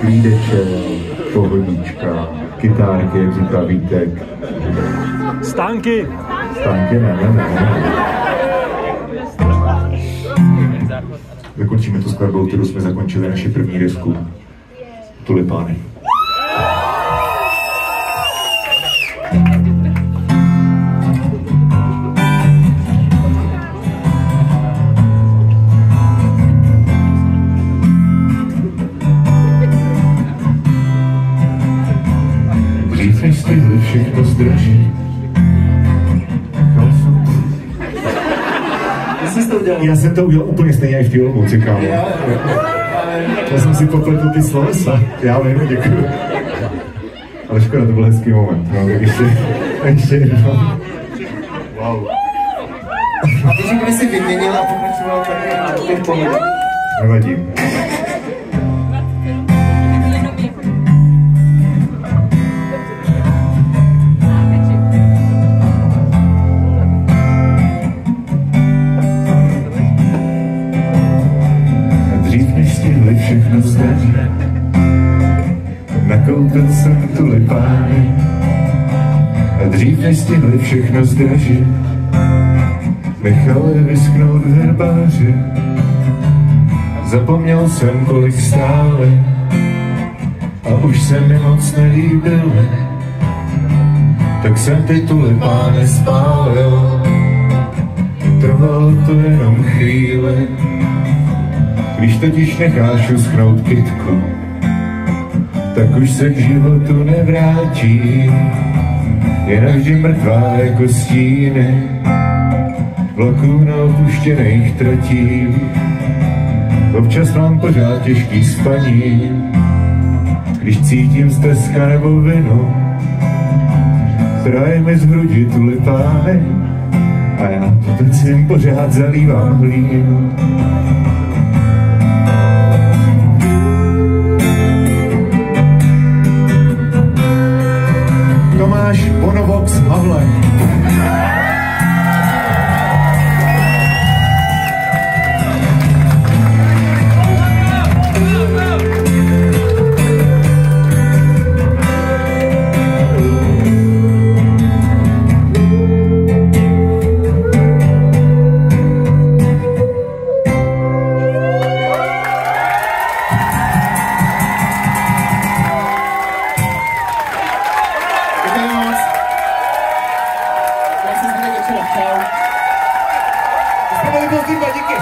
Klídeček, pohodička, kytárky, jak říká Vítek. Stánky! Stánky, ne. Zakončíme tu skladbou, kterou jsme zakončili naši první desku. Tulipány. Dřív než stihli všechno zdražit. Já jsem to udělal úplně stejně i v té Olomouci, kámo. Já jsem si popletl ty slovesa. Já vím, děkuju. Ale škoda, to byl hezký moment. No, tak ještě jednou. Wow. A když kdyby si vyměnil a pokračoval tady těch pohledů. Nevadí. Všechno zdaří, nakoupil jsem tulipány a dřív než stihli všechno zdražit, nechal je vyschnout v herbáři. Zapomněl jsem, kolik stály a už se mi moc nelíbily, tak jsem ty tulipány spálil. Trvalo to jenom chvíli. Když totiž necháš uschnout kytku, tak už se k životu nevrátí. Je navždy mrtvá jako stíny vlaků na opuštěných tratích. Občas mám pořád těžký spaní, když cítím steska nebo vinu. Zraje mi z hrudi tulipány a já to teď jim pořád zalívám hlínu. Tomáš Bonovox Havle. Já jsem zde večera chtěl. Díky.